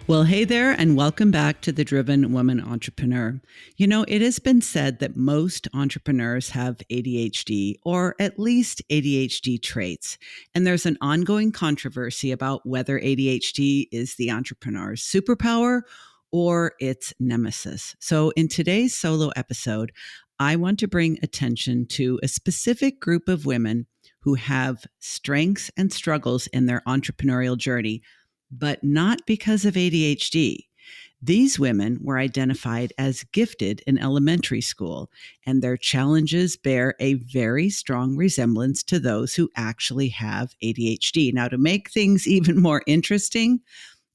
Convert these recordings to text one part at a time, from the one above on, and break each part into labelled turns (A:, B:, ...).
A: Well, hey there, and welcome back to the Driven Woman Entrepreneur. You know, it has been said that most entrepreneurs have ADHD, or at least ADHD traits. And there's an ongoing controversy about whether ADHD is the entrepreneur's superpower or its nemesis. So, in today's solo episode, I want to bring attention to a specific group of women who have strengths and struggles in their entrepreneurial journey, but not because of ADHD. These women were identified as gifted in elementary school, and their challenges bear a very strong resemblance to those who actually have ADHD. Now, to make things even more interesting,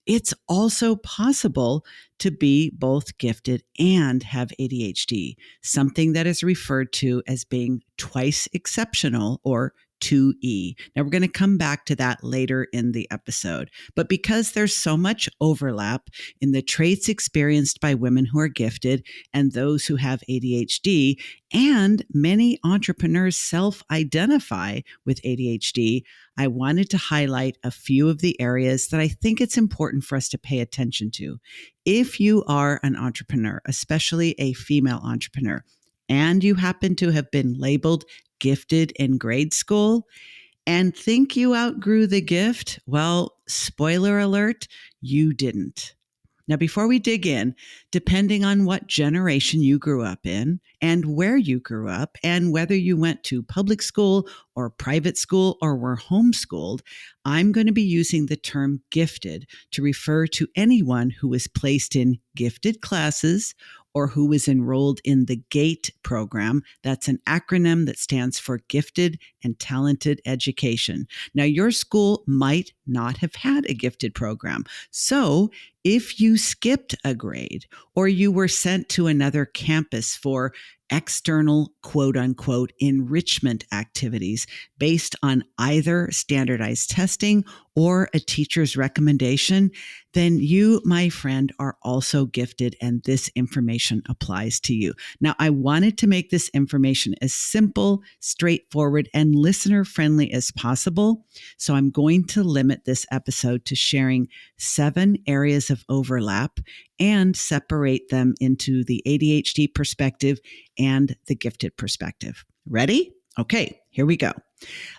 A: it's also possible to be both gifted and have ADHD, something that is referred to as being twice exceptional, or 2E. Now, we're going to come back to that later in the episode. But because there's so much overlap in the traits experienced by women who are gifted and those who have ADHD, and many entrepreneurs self-identify with ADHD, I wanted to highlight a few of the areas that I think it's important for us to pay attention to. If you are an entrepreneur, especially a female entrepreneur, and you happen to have been labeled gifted in grade school and think you outgrew the gift, well, spoiler alert, you didn't. Now, before we dig in, depending on what generation you grew up in and where you grew up and whether you went to public school or private school or were homeschooled, I'm going to be using the term gifted to refer to anyone who was placed in gifted classes or who was enrolled in the GATE program. That's an acronym that stands for Gifted and Talented Education. Now, your school might not have had a gifted program. So if you skipped a grade or you were sent to another campus for external quote unquote enrichment activities based on either standardized testing or a teacher's recommendation, then you, my friend, are also gifted and this information applies to you. Now, I wanted to make this information as simple, straightforward, and listener friendly as possible. So I'm going to limit this episode to sharing 7 areas of overlap and separate them into the ADHD perspective and the gifted perspective. Ready? Okay, here we go.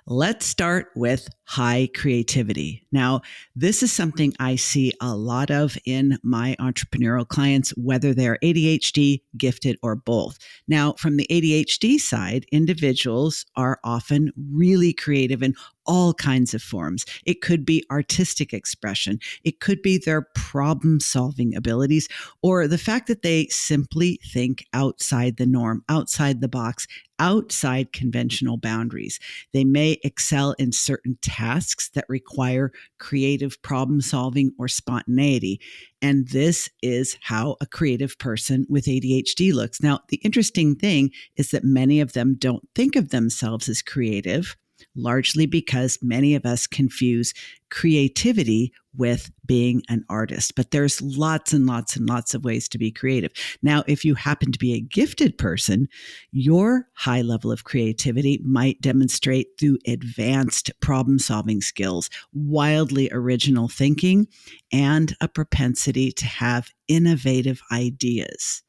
A: Let's start with high creativity. Now, this is something I see a lot of in my entrepreneurial clients, whether they're ADHD, gifted, or both. Now, from the ADHD side, individuals are often really creative in all kinds of forms. It could be artistic expression. It could be their problem-solving abilities, or the fact that they simply think outside the norm, outside the box, outside conventional boundaries. They may excel in certain tasks that require creative problem solving or spontaneity. And this is how a creative person with ADHD looks. Now, the interesting thing is that many of them don't think of themselves as creative, largely because many of us confuse creativity with being an artist. But there's lots and lots and lots of ways to be creative. Now, if you happen to be a gifted person, your high level of creativity might demonstrate through advanced problem-solving skills, wildly original thinking, and a propensity to have innovative ideas.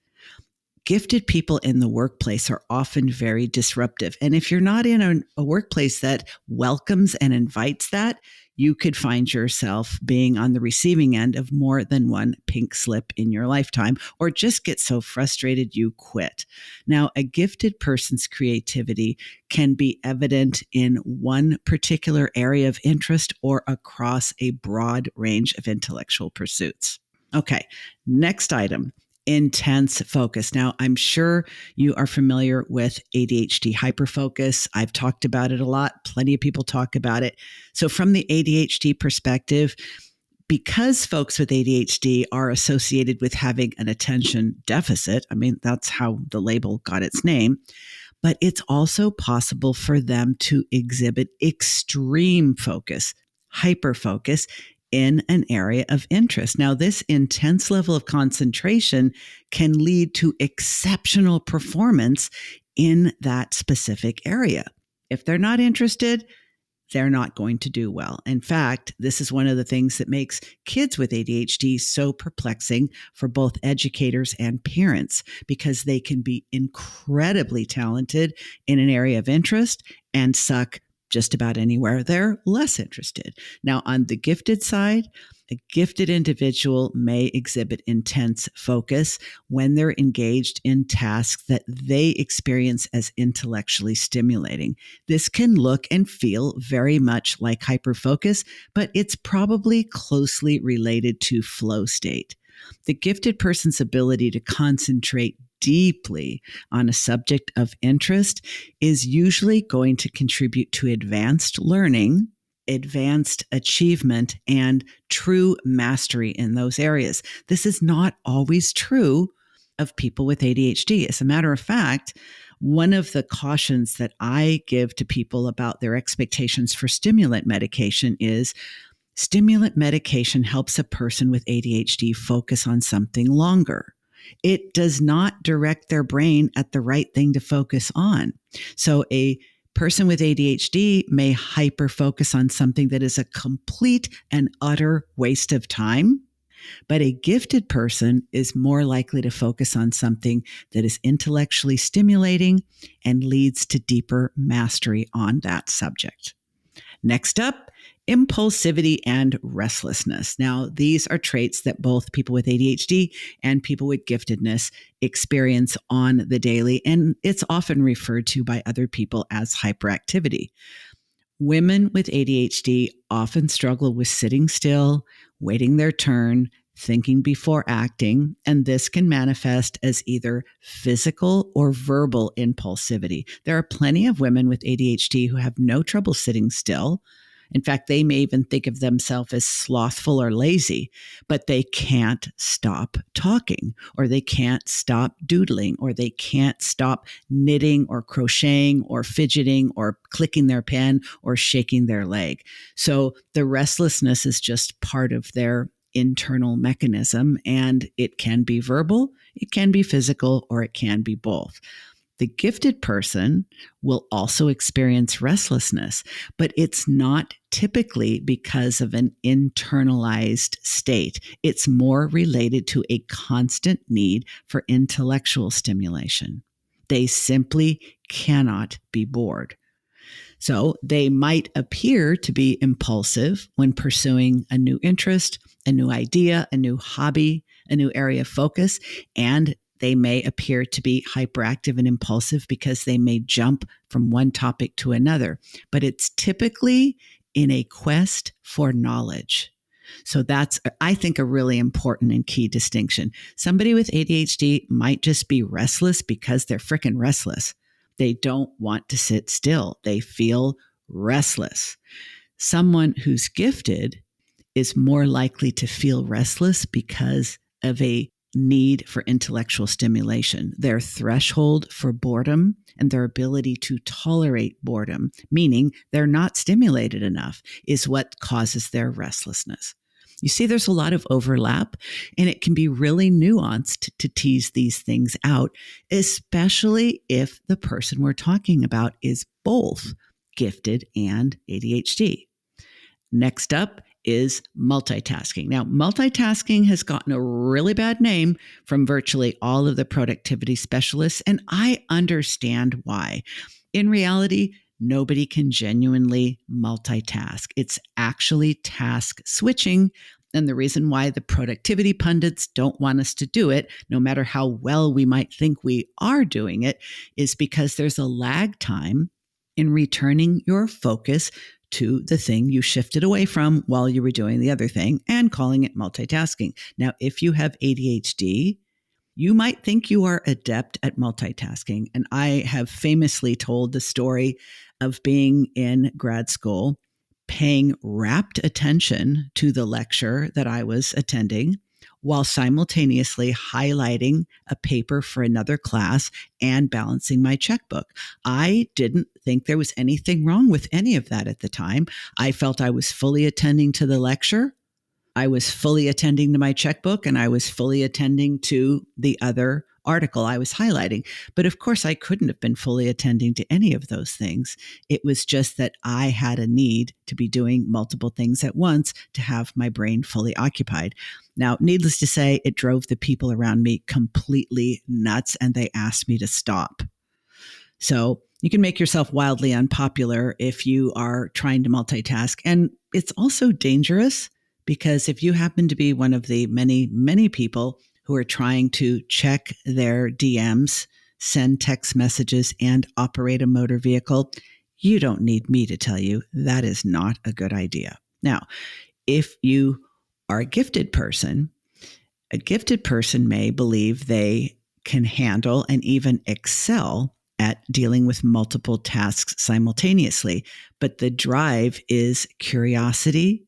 A: Gifted people in the workplace are often very disruptive. And if you're not in a workplace that welcomes and invites that, you could find yourself being on the receiving end of more than one pink slip in your lifetime, or just get so frustrated you quit. Now, a gifted person's creativity can be evident in one particular area of interest or across a broad range of intellectual pursuits. Okay, next item. Intense focus. Now, I'm sure you are familiar with ADHD hyperfocus. I've talked about it a lot. Plenty of people talk about it. So from the ADHD perspective, because folks with ADHD are associated with having an attention deficit, I mean, that's how the label got its name, but it's also possible for them to exhibit extreme focus, hyperfocus, in an area of interest. Now, this intense level of concentration can lead to exceptional performance in that specific area. If they're not interested, they're not going to do well. In fact, this is one of the things that makes kids with ADHD so perplexing for both educators and parents, because they can be incredibly talented in an area of interest and suck just about anywhere they're less interested. Now, on the gifted side, a gifted individual may exhibit intense focus when they're engaged in tasks that they experience as intellectually stimulating. This can look and feel very much like hyperfocus, but it's probably closely related to flow state. The gifted person's ability to concentrate deeply on a subject of interest is usually going to contribute to advanced learning, advanced achievement, and true mastery in those areas. This is not always true of people with ADHD. As a matter of fact, one of the cautions that I give to people about their expectations for stimulant medication is stimulant medication helps a person with ADHD focus on something longer. It does not direct their brain at the right thing to focus on. So a person with ADHD may hyper focus on something that is a complete and utter waste of time, but a gifted person is more likely to focus on something that is intellectually stimulating and leads to deeper mastery on that subject. Next up, impulsivity and restlessness. Now, these are traits that both people with ADHD and people with giftedness experience on the daily, and it's often referred to by other people as hyperactivity. Women with ADHD often struggle with sitting still, waiting their turn, thinking before acting, and this can manifest as either physical or verbal impulsivity. There are plenty of women with ADHD who have no trouble sitting still. In fact, they may even think of themselves as slothful or lazy, but they can't stop talking, or they can't stop doodling, or they can't stop knitting or crocheting or fidgeting or clicking their pen or shaking their leg. So the restlessness is just part of their internal mechanism, and it can be verbal, it can be physical, or it can be both. The gifted person will also experience restlessness, but it's not typically because of an internalized state. It's more related to a constant need for intellectual stimulation. They simply cannot be bored. So they might appear to be impulsive when pursuing a new interest, a new idea, a new hobby, a new area of focus, and they may appear to be hyperactive and impulsive because they may jump from one topic to another, but it's typically in a quest for knowledge. So that's, I think, a really important and key distinction. Somebody with ADHD might just be restless because they're freaking restless. They don't want to sit still. They feel restless. Someone who's gifted is more likely to feel restless because of a need for intellectual stimulation. Their threshold for boredom and their ability to tolerate boredom, meaning they're not stimulated enough, is what causes their restlessness. You see, there's a lot of overlap, and it can be really nuanced to tease these things out, especially if the person we're talking about is both gifted and ADHD. Next up is multitasking. Now, multitasking has gotten a really bad name from virtually all of the productivity specialists, and I understand why. In reality, nobody can genuinely multitask. It's actually task switching. And the reason why the productivity pundits don't want us to do it, no matter how well we might think we are doing it, is because there's a lag time in returning your focus to the thing you shifted away from while you were doing the other thing and calling it multitasking. Now, if you have ADHD, you might think you are adept at multitasking. And I have famously told the story of being in grad school, paying rapt attention to the lecture that I was attending, while simultaneously highlighting a paper for another class and balancing my checkbook. I didn't think there was anything wrong with any of that at the time. I felt I was fully attending to the lecture, I was fully attending to my checkbook, and I was fully attending to the other article I was highlighting. But of course, I couldn't have been fully attending to any of those things. It was just that I had a need to be doing multiple things at once to have my brain fully occupied. Now, needless to say, it drove the people around me completely nuts, and they asked me to stop. So you can make yourself wildly unpopular if you are trying to multitask. And it's also dangerous because if you happen to be one of the many, many people who are trying to check their DMs, send text messages, and operate a motor vehicle, you don't need me to tell you that is not a good idea. Now, if you are a gifted person may believe they can handle and even excel at dealing with multiple tasks simultaneously. But the drive is curiosity.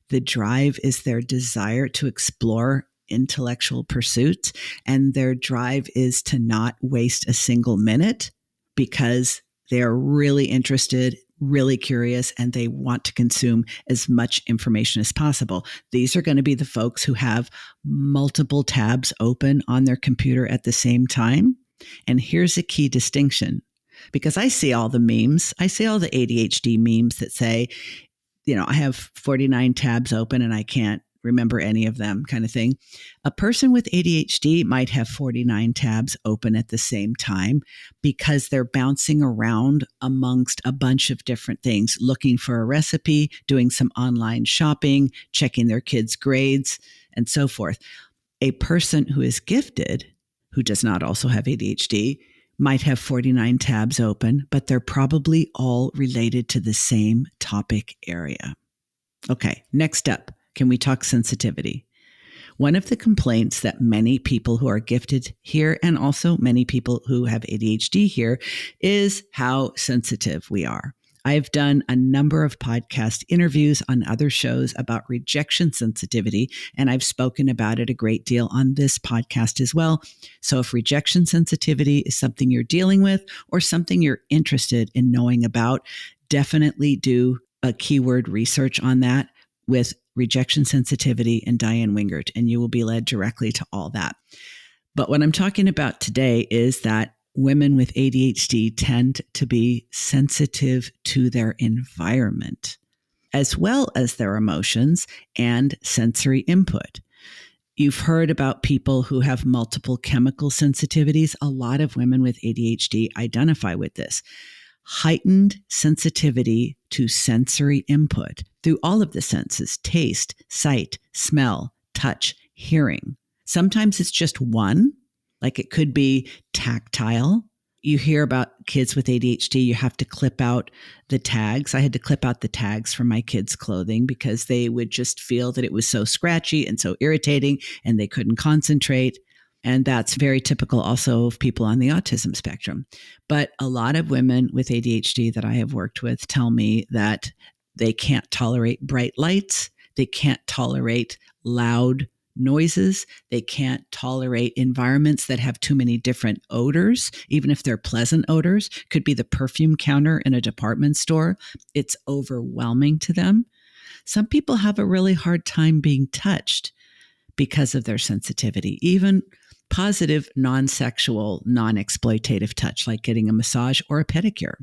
A: The drive is their desire to explore intellectual pursuits. And their drive is to not waste a single minute because they're really interested, really curious, and they want to consume as much information as possible. These are going to be the folks who have multiple tabs open on their computer at the same time. And here's a key distinction, because I see all the memes. I see all the ADHD memes that say, I have 49 tabs open and I can't remember any of them, kind of thing. A person with ADHD might have 49 tabs open at the same time because they're bouncing around amongst a bunch of different things, looking for a recipe, doing some online shopping, checking their kids' grades, and so forth. A person who is gifted, who does not also have ADHD, might have 49 tabs open, but they're probably all related to the same topic area. Okay, next up. Can we talk sensitivity? One of the complaints that many people who are gifted hear, and also many people who have ADHD hear, is how sensitive we are. I've done a number of podcast interviews on other shows about rejection sensitivity, and I've spoken about it a great deal on this podcast as well. So if rejection sensitivity is something you're dealing with or something you're interested in knowing about, definitely do a keyword research on that with rejection sensitivity and Diane Wingert, and you will be led directly to all that. But what I'm talking about today is that women with ADHD tend to be sensitive to their environment, as well as their emotions and sensory input. You've heard about people who have multiple chemical sensitivities. A lot of women with ADHD identify with this. Heightened sensitivity to sensory input through all of the senses: taste, sight, smell, touch, hearing. Sometimes it's just one, like it could be tactile. You hear about kids with ADHD, you have to clip out the tags. I had to clip out the tags from my kids' clothing because they would just feel that it was so scratchy and so irritating and they couldn't concentrate. And that's very typical also of people on the autism spectrum. But a lot of women with ADHD that I have worked with tell me that they can't tolerate bright lights. They can't tolerate loud noises. They can't tolerate environments that have too many different odors, even if they're pleasant odors. Could be the perfume counter in a department store. It's overwhelming to them. Some people have a really hard time being touched because of their sensitivity, even positive, non-sexual, non-exploitative touch, like getting a massage or a pedicure.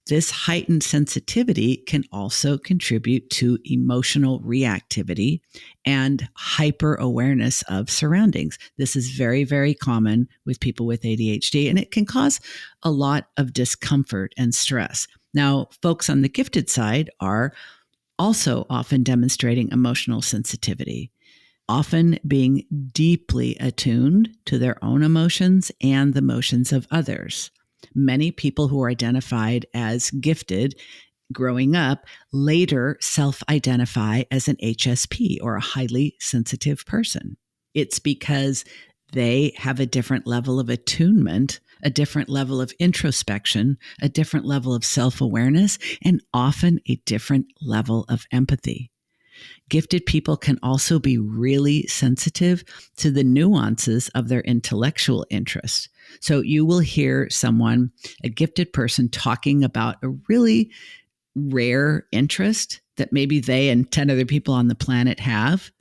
A: This heightened sensitivity can also contribute to emotional reactivity and hyper-awareness of surroundings. This is very, very common with people with ADHD, and it can cause a lot of discomfort and stress. Now, folks on the gifted side are also often demonstrating emotional sensitivity, often being deeply attuned to their own emotions and the emotions of others. Many people who are identified as gifted growing up later self-identify as an HSP, or a highly sensitive person. It's because they have a different level of attunement, a different level of introspection, a different level of self-awareness, and often a different level of empathy. Gifted people can also be really sensitive to the nuances of their intellectual interests. So you will hear someone, a gifted person, talking about a really rare interest that maybe they and 10 other people on the planet have,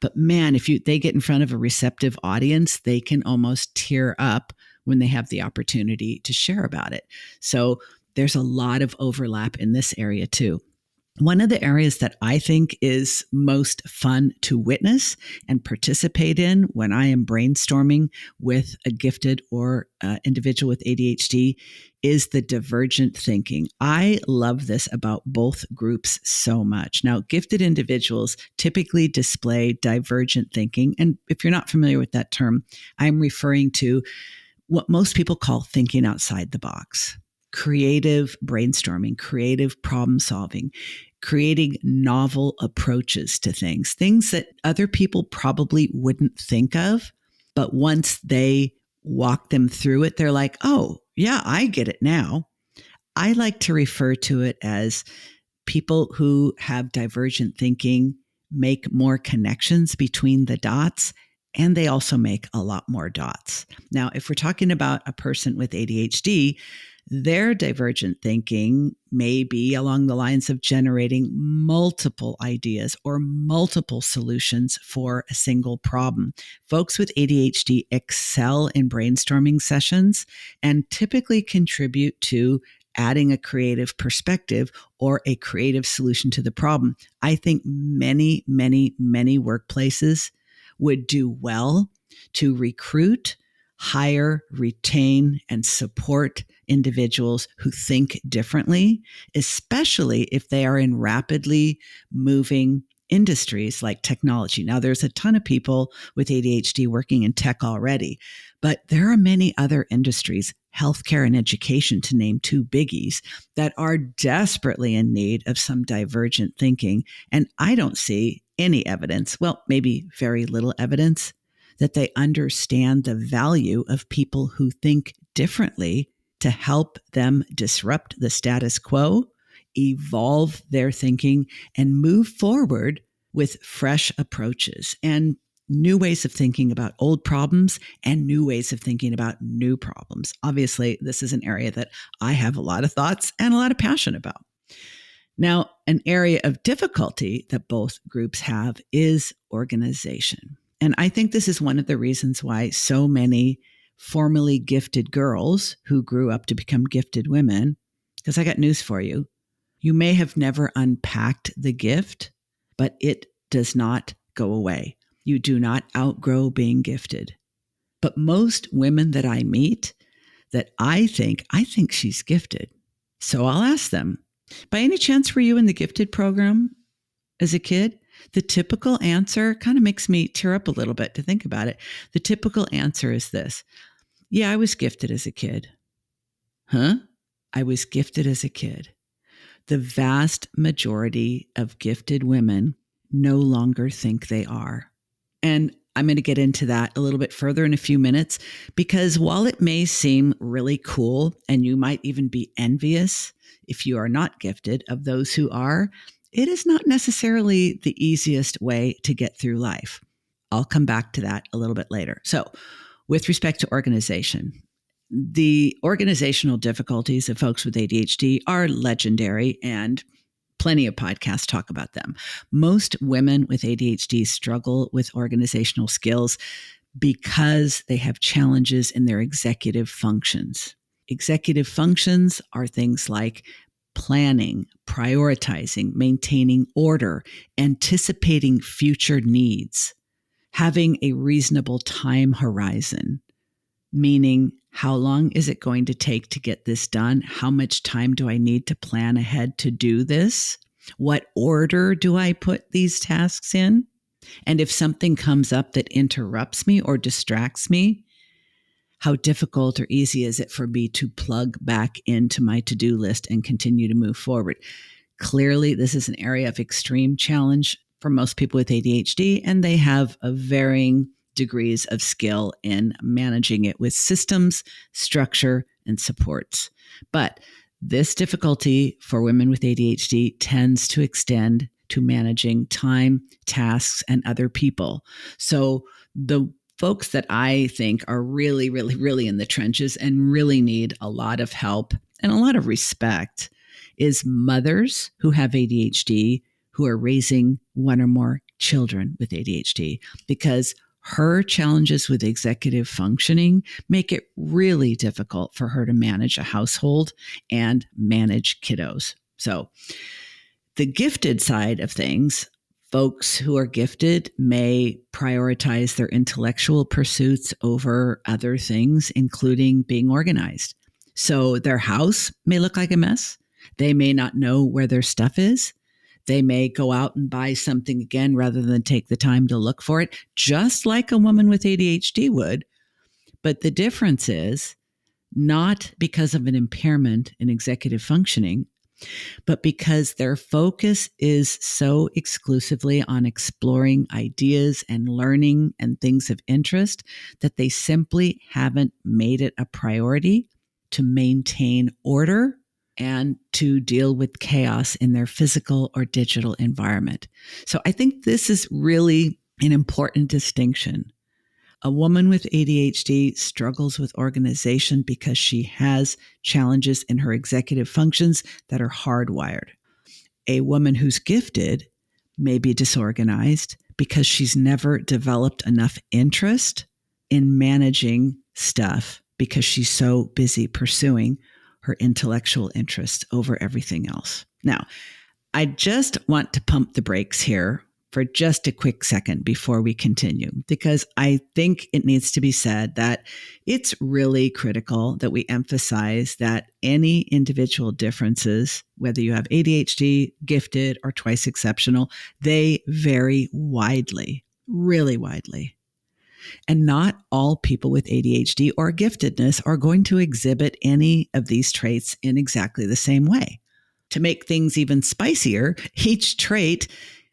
A: But man, if they get in front of a receptive audience, they can almost tear up when they have the opportunity to share about it. So there's a lot of overlap in this area too. One of the areas that I think is most fun to witness and participate in when I am brainstorming with a gifted or individual with ADHD is the divergent thinking. I love this about both groups so much. Now, gifted individuals typically display divergent thinking. And if you're not familiar with that term, I'm referring to what most people call thinking outside the box. Creative brainstorming, creative problem solving, creating novel approaches to things that other people probably wouldn't think of. But once they walk them through it, they're like, oh, yeah, I get it now. I like to refer to it as people who have divergent thinking make more connections between the dots, and they also make a lot more dots. Now, if we're talking about a person with ADHD, their divergent thinking may be along the lines of generating multiple ideas or multiple solutions for a single problem. Folks with ADHD excel in brainstorming sessions and typically contribute to adding a creative perspective or a creative solution to the problem. I think many, many, many workplaces would do well to recruit, hire, retain, and support individuals who think differently, especially if they are in rapidly moving industries like technology. Now, there's a ton of people with ADHD working in tech already, but there are many other industries, healthcare and education to name two biggies, that are desperately in need of some divergent thinking. And I don't see any evidence, well, maybe very little evidence, that they understand the value of people who think differently to help them disrupt the status quo, evolve their thinking, and move forward with fresh approaches and new ways of thinking about old problems and new ways of thinking about new problems. Obviously, this is an area that I have a lot of thoughts and a lot of passion about. Now, an area of difficulty that both groups have is organization. And I think this is one of the reasons why so many formerly gifted girls who grew up to become gifted women, because I got news for you. You may have never unpacked the gift, but it does not go away. You do not outgrow being gifted. But most women that I meet that I think she's gifted. So I'll ask them, by any chance were you in the gifted program as a kid? The typical answer kind of makes me tear up a little bit to think about it. The typical answer is this. Yeah, I was gifted as a kid. Huh? I was gifted as a kid. The vast majority of gifted women no longer think they are. And I'm going to get into that a little bit further in a few minutes, because while it may seem really cool and you might even be envious if you are not gifted of those who are, it is not necessarily the easiest way to get through life. I'll come back to that a little bit later. So, with respect to organization, the organizational difficulties of folks with ADHD are legendary, and plenty of podcasts talk about them. Most women with ADHD struggle with organizational skills because they have challenges in their executive functions. Executive functions are things like planning, prioritizing, maintaining order, anticipating future needs, having a reasonable time horizon, meaning how long is it going to take to get this done? How much time do I need to plan ahead to do this? What order do I put these tasks in? And if something comes up that interrupts me or distracts me, how difficult or easy is it for me to plug back into my to-do list and continue to move forward? Clearly, this is an area of extreme challenge for most people with ADHD, and they have a varying degrees of skill in managing it with systems, structure, and supports. But this difficulty for women with ADHD tends to extend to managing time, tasks, and other people. So the folks that I think are really, really, really in the trenches and really need a lot of help and a lot of respect is mothers who have ADHD who are raising one or more children with ADHD, because her challenges with executive functioning make it really difficult for her to manage a household and manage kiddos. So the gifted side of things, folks who are gifted may prioritize their intellectual pursuits over other things, including being organized. So their house may look like a mess. They may not know where their stuff is. They may go out and buy something again rather than take the time to look for it, just like a woman with ADHD would. But the difference is not because of an impairment in executive functioning, but because their focus is so exclusively on exploring ideas and learning and things of interest that they simply haven't made it a priority to maintain order and to deal with chaos in their physical or digital environment. So I think this is really an important distinction. A woman with ADHD struggles with organization because she has challenges in her executive functions that are hardwired. A woman who's gifted may be disorganized because she's never developed enough interest in managing stuff because she's so busy pursuing her intellectual interests over everything else. Now, I just want to pump the brakes here for just a quick second before we continue, because I think it needs to be said that it's really critical that we emphasize that any individual differences, whether you have ADHD, gifted, or twice exceptional, they vary widely, really widely. And not all people with ADHD or giftedness are going to exhibit any of these traits in exactly the same way. To make things even spicier, each trait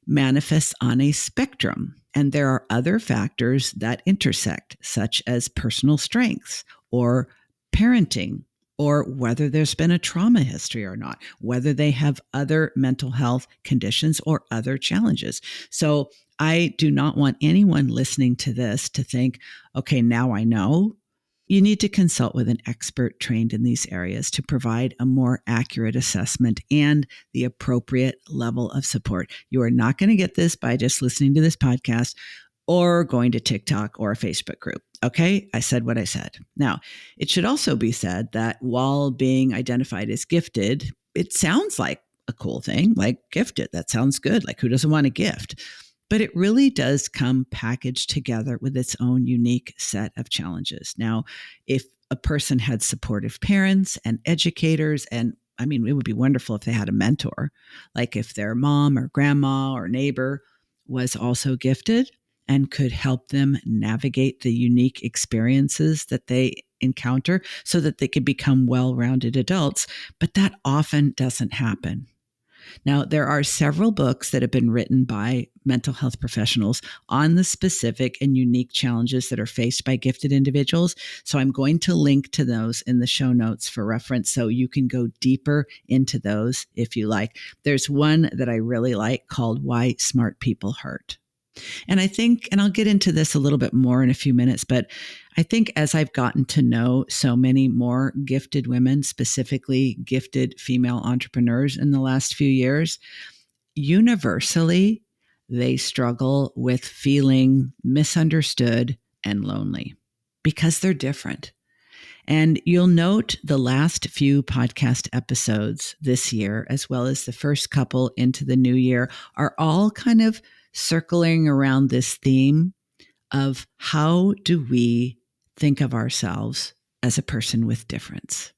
A: manifests on a spectrum, and there are other factors that intersect, such as personal strengths or parenting, or whether there's been a trauma history or not, whether they have other mental health conditions or other challenges. So I do not want anyone listening to this to think, okay, now I know. You need to consult with an expert trained in these areas to provide a more accurate assessment and the appropriate level of support. You are not going to get this by just listening to this podcast or going to TikTok or a Facebook group. Okay, I said what I said. Now, it should also be said that while being identified as gifted, it sounds like a cool thing, like gifted. That sounds good. Like, who doesn't want a gift? But it really does come packaged together with its own unique set of challenges. Now, if a person had supportive parents and educators, and I mean, it would be wonderful if they had a mentor, like if their mom or grandma or neighbor was also gifted and could help them navigate the unique experiences that they encounter so that they could become well-rounded adults. But that often doesn't happen. Now, there are several books that have been written by mental health professionals on the specific and unique challenges that are faced by gifted individuals. So I'm going to link to those in the show notes for reference so you can go deeper into those if you like. There's one that I really like called Why Smart People Hurt. And I think, and I'll get into this a little bit more in a few minutes, but I think as I've gotten to know so many more gifted women, specifically gifted female entrepreneurs in the last few years, universally, they struggle with feeling misunderstood and lonely because they're different. And you'll note the last few podcast episodes this year, as well as the first couple into the new year, are all kind of circling around this theme of how do we think of ourselves as a person with difference.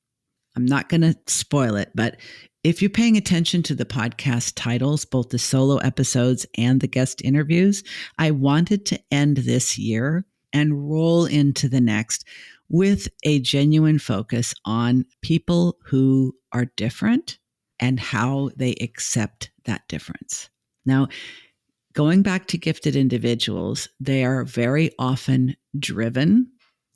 A: I'm not going to spoil it, but if you're paying attention to the podcast titles, both the solo episodes and the guest interviews, I wanted to end this year and roll into the next with a genuine focus on people who are different and how they accept that difference. Now, going back to gifted individuals, they are very often driven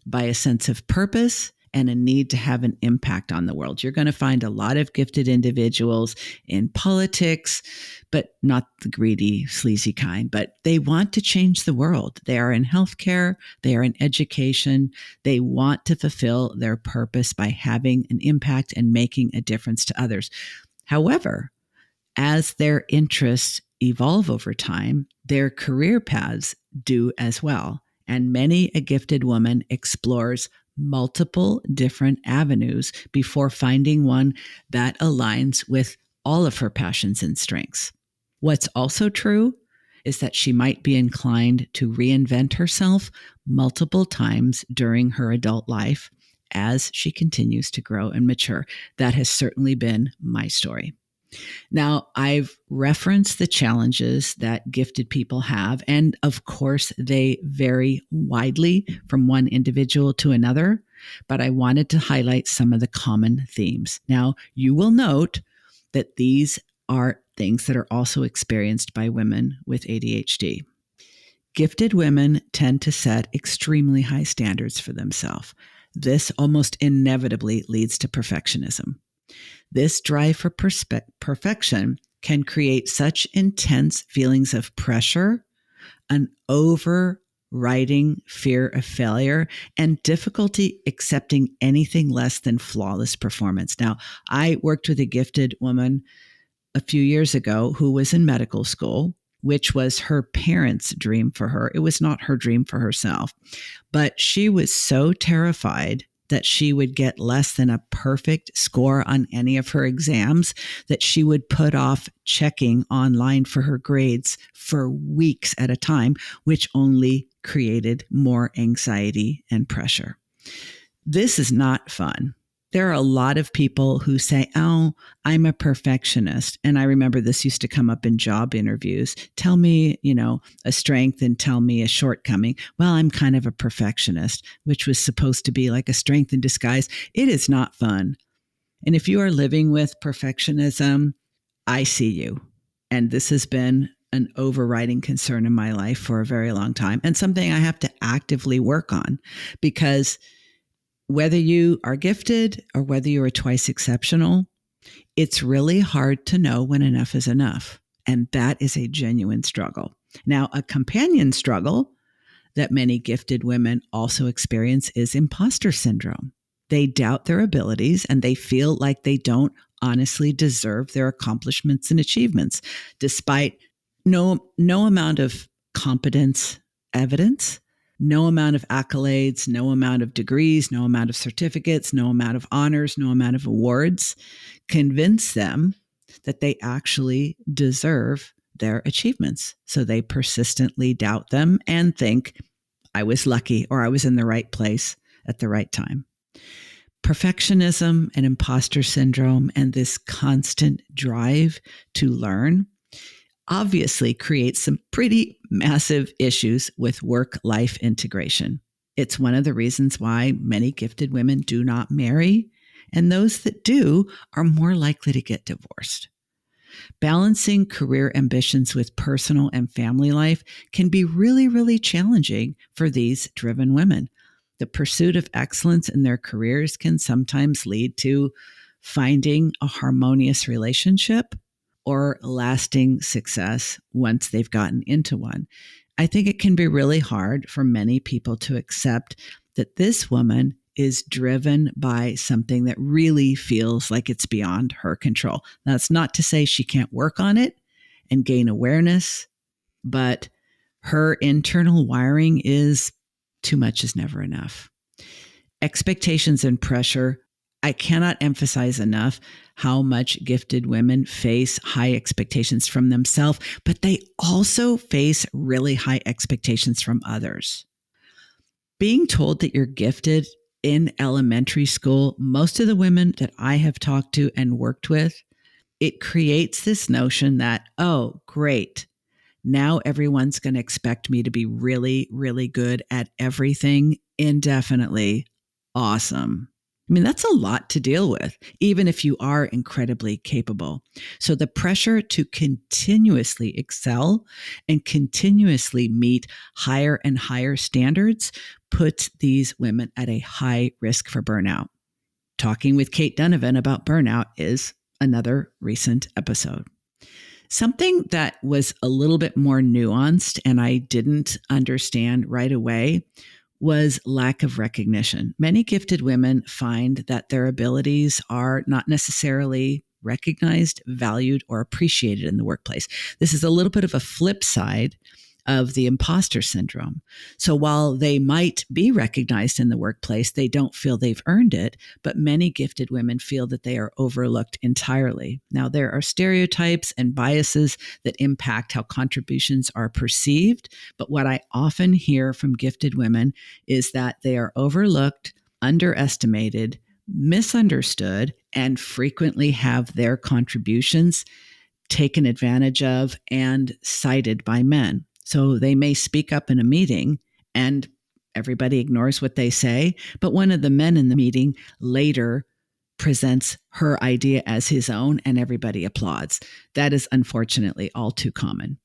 A: by a sense of purpose and a need to have an impact on the world. You're going to find a lot of gifted individuals in politics, but not the greedy, sleazy kind, but they want to change the world. They are in healthcare, they are in education. They want to fulfill their purpose by having an impact and making a difference to others. However, as their interests evolve over time, their career paths do as well. And many a gifted woman explores multiple different avenues before finding one that aligns with all of her passions and strengths. What's also true is that she might be inclined to reinvent herself multiple times during her adult life as she continues to grow and mature. That has certainly been my story. Now, I've referenced the challenges that gifted people have, and of course, they vary widely from one individual to another, but I wanted to highlight some of the common themes. Now, you will note that these are things that are also experienced by women with ADHD. Gifted women tend to set extremely high standards for themselves. This almost inevitably leads to perfectionism. This drive for perfection can create such intense feelings of pressure, an overriding fear of failure, and difficulty accepting anything less than flawless performance. Now, I worked with a gifted woman a few years ago who was in medical school, which was her parents' dream for her. It was not her dream for herself, but she was so terrified that she would get less than a perfect score on any of her exams that she would put off checking online for her grades for weeks at a time, which only created more anxiety and pressure. This is not fun. There are a lot of people who say, oh, I'm a perfectionist. And I remember this used to come up in job interviews. Tell me, a strength and tell me a shortcoming. Well, I'm kind of a perfectionist, which was supposed to be like a strength in disguise. It is not fun. And if you are living with perfectionism, I see you. And this has been an overriding concern in my life for a very long time, and something I have to actively work on, because whether you are gifted or whether you are twice exceptional, it's really hard to know when enough is enough. And that is a genuine struggle. Now, a companion struggle that many gifted women also experience is imposter syndrome. They doubt their abilities and they feel like they don't honestly deserve their accomplishments and achievements, despite no amount of competence evidence, no amount of accolades, no amount of degrees, no amount of certificates, no amount of honors, no amount of awards convince them that they actually deserve their achievements. So they persistently doubt them and think, I was lucky or I was in the right place at the right time. Perfectionism and imposter syndrome and this constant drive to learn obviously creates some pretty massive issues with work-life integration. It's one of the reasons why many gifted women do not marry, and those that do are more likely to get divorced. Balancing career ambitions with personal and family life can be really, really challenging for these driven women. The pursuit of excellence in their careers can sometimes lead to finding a harmonious relationship or lasting success once they've gotten into one. I think it can be really hard for many people to accept that this woman is driven by something that really feels like it's beyond her control. That's not to say she can't work on it and gain awareness, but her internal wiring is too much is never enough. Expectations and pressure. I cannot emphasize enough how much gifted women face high expectations from themselves, but they also face really high expectations from others. Being told that you're gifted in elementary school, most of the women that I have talked to and worked with, it creates this notion that, oh, great. Now everyone's going to expect me to be really, really good at everything indefinitely. Awesome. I mean, that's a lot to deal with, even if you are incredibly capable. So the pressure to continuously excel and continuously meet higher and higher standards puts these women at a high risk for burnout. Talking with Kate Donovan about burnout is another recent episode. Something that was a little bit more nuanced and I didn't understand right away was lack of recognition. Many gifted women find that their abilities are not necessarily recognized, valued, or appreciated in the workplace. This is a little bit of a flip side of the imposter syndrome. So while they might be recognized in the workplace, they don't feel they've earned it, but many gifted women feel that they are overlooked entirely. Now, there are stereotypes and biases that impact how contributions are perceived, but what I often hear from gifted women is that they are overlooked, underestimated, misunderstood, and frequently have their contributions taken advantage of and cited by men. So they may speak up in a meeting and everybody ignores what they say, but one of the men in the meeting later presents her idea as his own and everybody applauds. That is unfortunately all too common.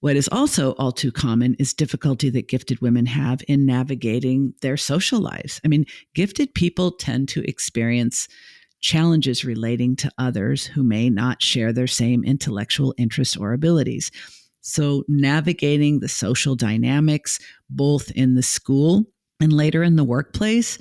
A: What is also all too common is difficulty that gifted women have in navigating their social lives. I mean, gifted people tend to experience challenges relating to others who may not share their same intellectual interests or abilities. So navigating the social dynamics, both in the school and later in the workplace,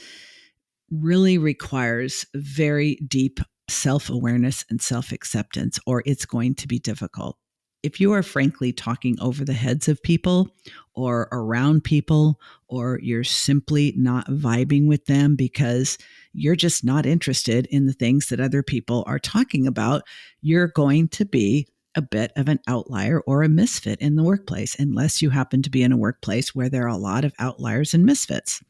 A: really requires very deep self-awareness and self-acceptance, or it's going to be difficult. If you are frankly talking over the heads of people or around people, or you're simply not vibing with them because you're just not interested in the things that other people are talking about, you're going to be a bit of an outlier or a misfit in the workplace, unless you happen to be in a workplace where there are a lot of outliers and misfits,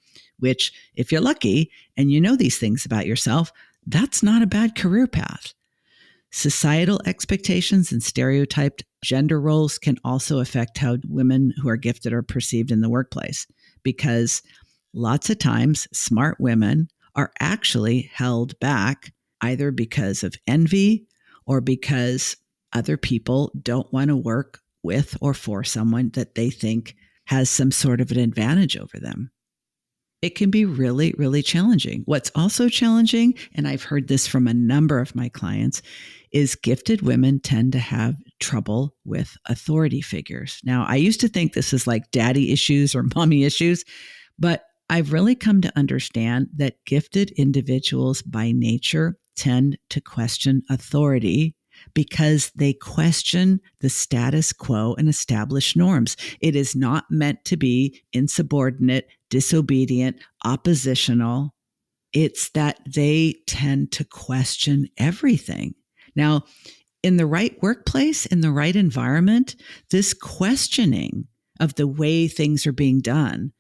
A: which, if you're lucky and you know these things about yourself, that's not a bad career path. Societal expectations and stereotyped gender roles can also affect how women who are gifted are perceived in the workplace, because lots of times smart women are actually held back either because of envy or because other people don't want to work with or for someone that they think has some sort of an advantage over them. It can be really, really challenging. What's also challenging, and I've heard this from a number of my clients, is gifted women tend to have trouble with authority figures. Now, I used to think this is like daddy issues or mommy issues, but I've really come to understand that gifted individuals by nature tend to question authority because they question the status quo and established norms. It is not meant to be insubordinate, disobedient, oppositional. It's that they tend to question everything. Now, in the right workplace, in the right environment, this questioning of the way things are being done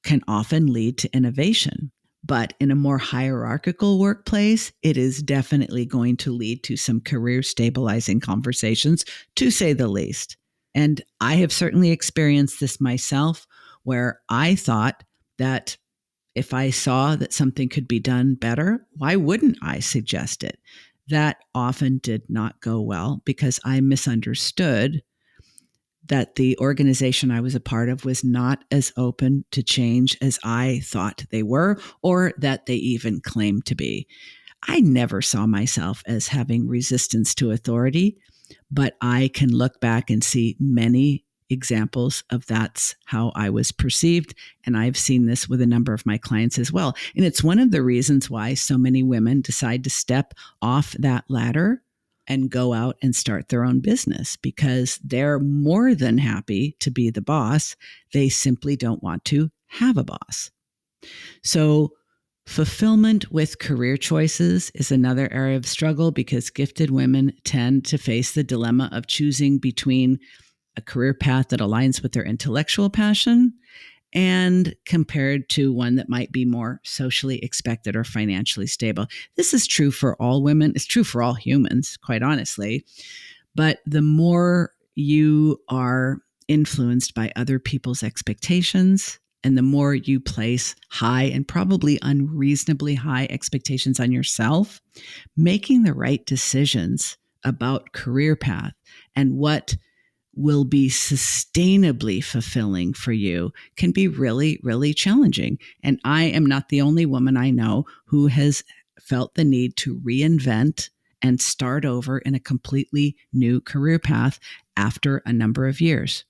A: can often lead to innovation. But in a more hierarchical workplace, it is definitely going to lead to some career stabilizing conversations, to say the least. And I have certainly experienced this myself, where I thought that if I saw that something could be done better, why wouldn't I suggest it? That often did not go well because I misunderstood that the organization I was a part of was not as open to change as I thought they were, or that they even claimed to be. I never saw myself as having resistance to authority, but I can look back and see many examples of that's how I was perceived. And I've seen this with a number of my clients as well. And it's one of the reasons why so many women decide to step off that ladder and go out and start their own business, because they're more than happy to be the boss. They simply don't want to have a boss. So fulfillment with career choices is another area of struggle, because gifted women tend to face the dilemma of choosing between a career path that aligns with their intellectual passion and compared to one that might be more socially expected or financially stable. This is true for all women. It's true for all humans, quite honestly. But the more you are influenced by other people's expectations, and the more you place high and probably unreasonably high expectations on yourself, making the right decisions about career path and what will be sustainably fulfilling for you can be really, really challenging. And I am not the only woman I know who has felt the need to reinvent and start over in a completely new career path after a number of years.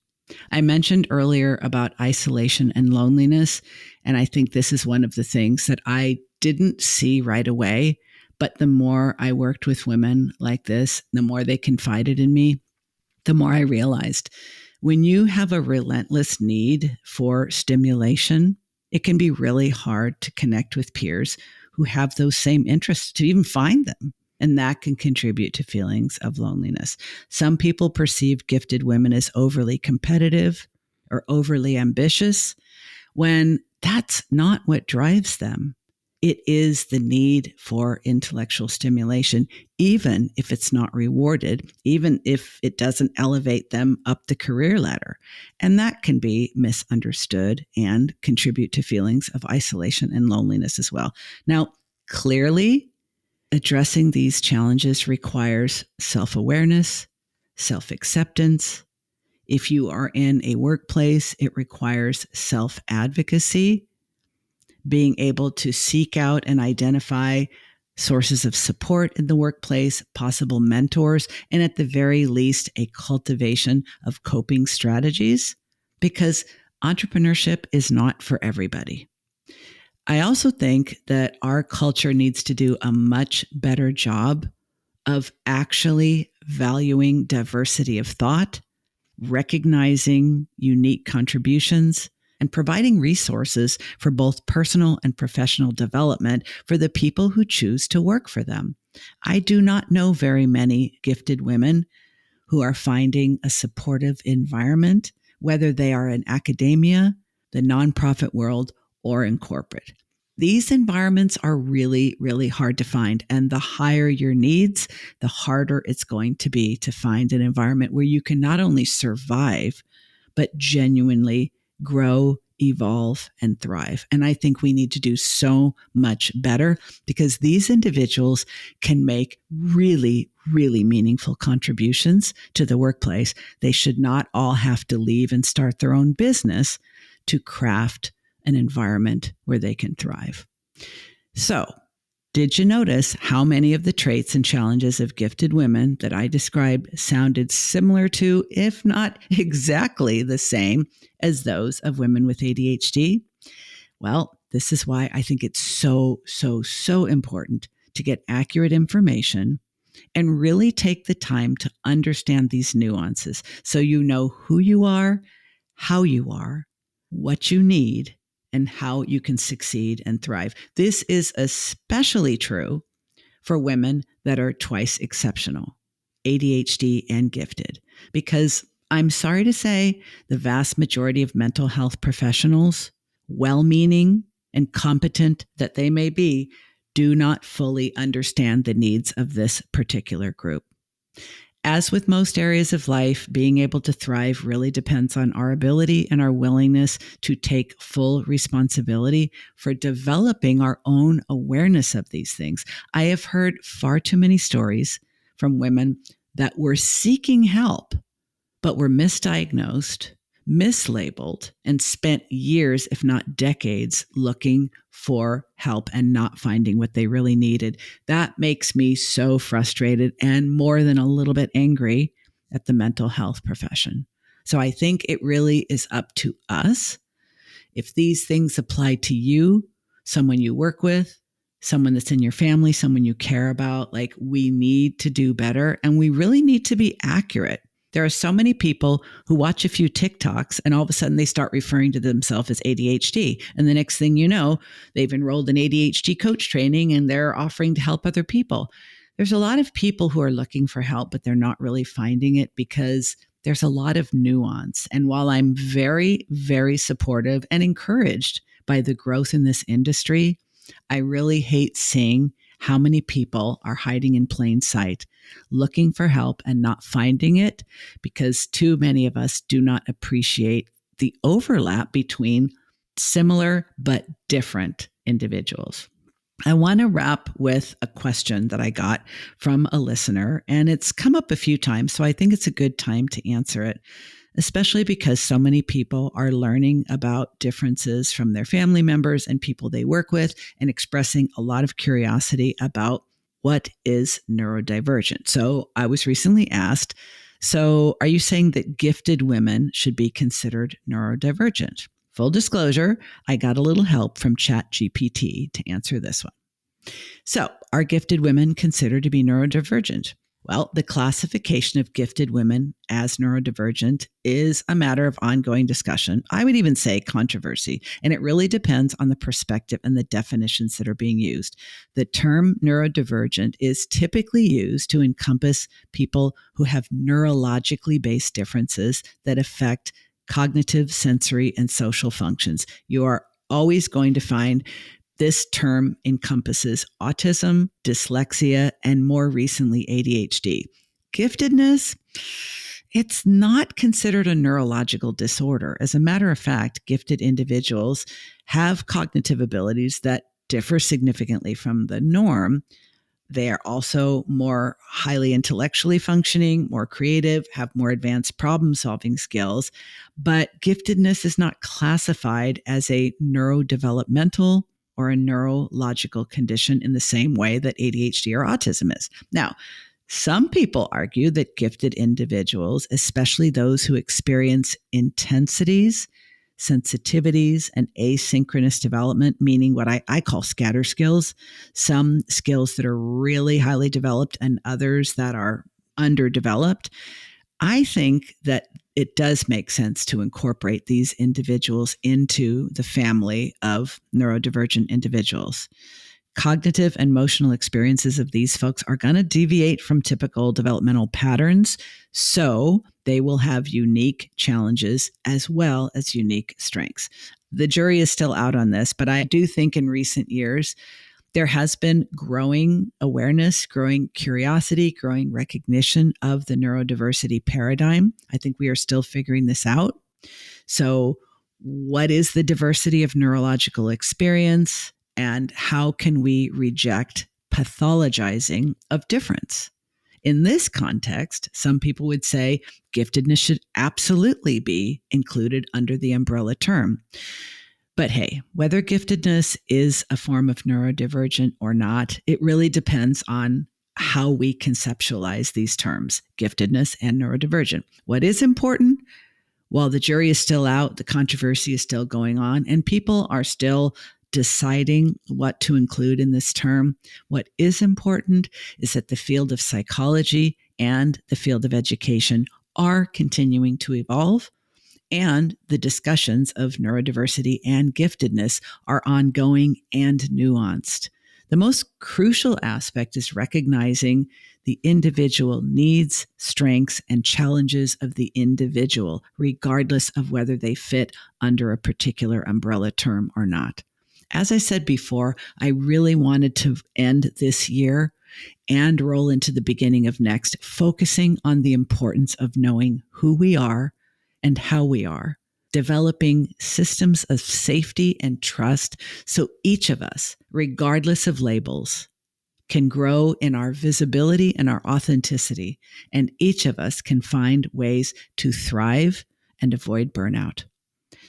A: I mentioned earlier about isolation and loneliness, and I think this is one of the things that I didn't see right away, But the more I worked with women like this, the more they confided in me, the more I realized when you have a relentless need for stimulation, it can be really hard to connect with peers who have those same interests, to even find them. And that can contribute to feelings of loneliness. Some people perceive gifted women as overly competitive or overly ambitious, when that's not what drives them. It is the need for intellectual stimulation, even if it's not rewarded, even if it doesn't elevate them up the career ladder. And that can be misunderstood and contribute to feelings of isolation and loneliness as well. Now, clearly, addressing these challenges requires self-awareness, self-acceptance. If you are in a workplace, it requires self-advocacy, being able to seek out and identify sources of support in the workplace, possible mentors, and at the very least, a cultivation of coping strategies, because entrepreneurship is not for everybody. I also think that our culture needs to do a much better job of actually valuing diversity of thought, recognizing unique contributions, and providing resources for both personal and professional development for the people who choose to work for them. I do not know very many gifted women who are finding a supportive environment, whether they are in academia, the nonprofit world, or in corporate. These environments are really, really hard to find. And the higher your needs, the harder it's going to be to find an environment where you can not only survive, but genuinely grow, evolve, and thrive. And I think we need to do so much better, because these individuals can make really, really meaningful contributions to the workplace. They should not all have to leave and start their own business to craft an environment where they can thrive. So, did you notice how many of the traits and challenges of gifted women that I described sounded similar to, if not exactly the same, as those of women with ADHD? Well, this is why I think it's so important to get accurate information and really take the time to understand these nuances so you know who you are, how you are, what you need, and how you can succeed and thrive. This is especially true for women that are twice exceptional, ADHD and gifted, because I'm sorry to say the vast majority of mental health professionals, well-meaning and competent that they may be, do not fully understand the needs of this particular group. As with most areas of life, being able to thrive really depends on our ability and our willingness to take full responsibility for developing our own awareness of these things. I have heard far too many stories from women that were seeking help, but were misdiagnosed, mislabeled, and spent years, if not decades, looking for help and not finding what they really needed. That makes me so frustrated and more than a little bit angry at the mental health profession. So I think it really is up to us. If these things apply to you, someone you work with, someone that's in your family, someone you care about, like, we need to do better, and we really need to be accurate. There are so many people who watch a few TikToks and all of a sudden they start referring to themselves as ADHD. And the next thing you know, they've enrolled in ADHD coach training and they're offering to help other people. There's a lot of people who are looking for help, but they're not really finding it because there's a lot of nuance. And while I'm very, very supportive and encouraged by the growth in this industry, I really hate seeing how many people are hiding in plain sight, looking for help and not finding it, because too many of us do not appreciate the overlap between similar but different individuals. I want to wrap with a question that I got from a listener, and it's come up a few times, so I think it's a good time to answer it, especially because so many people are learning about differences from their family members and people they work with and expressing a lot of curiosity about what is neurodivergent. So I was recently asked, so are you saying that gifted women should be considered neurodivergent? Full disclosure, I got a little help from ChatGPT to answer this one. So, are gifted women considered to be neurodivergent? Well, the classification of gifted women as neurodivergent is a matter of ongoing discussion. I would even say controversy, and it really depends on the perspective and the definitions that are being used. The term neurodivergent is typically used to encompass people who have neurologically based differences that affect cognitive, sensory, and social functions. You are always going to find this term encompasses autism, dyslexia, and more recently, ADHD. Giftedness, it's not considered a neurological disorder. As a matter of fact, gifted individuals have cognitive abilities that differ significantly from the norm. They are also more highly intellectually functioning, more creative, have more advanced problem solving skills. But giftedness is not classified as a neurodevelopmental or a neurological condition in the same way that ADHD or autism is. Now, some people argue that gifted individuals, especially those who experience intensities, sensitivities, and asynchronous development, meaning what I call scatter skills, some skills that are really highly developed and others that are underdeveloped. I think that it does make sense to incorporate these individuals into the family of neurodivergent individuals. Cognitive and emotional experiences of these folks are going to deviate from typical developmental patterns, so they will have unique challenges as well as unique strengths. The jury is still out on this, but I do think in recent years, there has been growing awareness, growing curiosity, growing recognition of the neurodiversity paradigm. I think we are still figuring this out. So, what is the diversity of neurological experience, and how can we reject pathologizing of difference? In this context, some people would say giftedness should absolutely be included under the umbrella term. But hey, whether giftedness is a form of neurodivergent or not, it really depends on how we conceptualize these terms, giftedness and neurodivergent. What is important? While the jury is still out, the controversy is still going on, and people are still deciding what to include in this term. What is important is that the field of psychology and the field of education are continuing to evolve, and the discussions of neurodiversity and giftedness are ongoing and nuanced. The most crucial aspect is recognizing the individual needs, strengths, and challenges of the individual, regardless of whether they fit under a particular umbrella term or not. As I said before, I really wanted to end this year and roll into the beginning of next, focusing on the importance of knowing who we are and how we are, developing systems of safety and trust so each of us, regardless of labels, can grow in our visibility and our authenticity, and each of us can find ways to thrive and avoid burnout.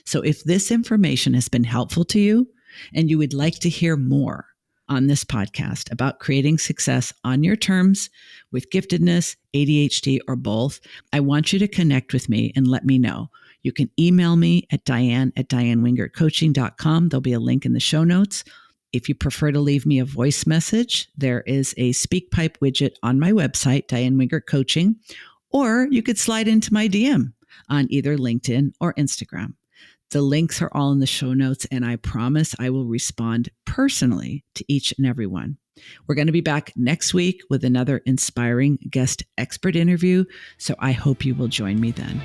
A: So if this information has been helpful to you and you would like to hear more on this podcast about creating success on your terms with giftedness, ADHD, or both, I want you to connect with me and let me know. You can email me at diane@dianewingertcoaching.com. There'll be a link in the show notes. If you prefer to leave me a voice message, there is a SpeakPipe widget on my website, Diane Wingert Coaching, or you could slide into my DM on either LinkedIn or Instagram. The links are all in the show notes, and I promise I will respond personally to each and every one. We're going to be back next week with another inspiring guest expert interview, so I hope you will join me then.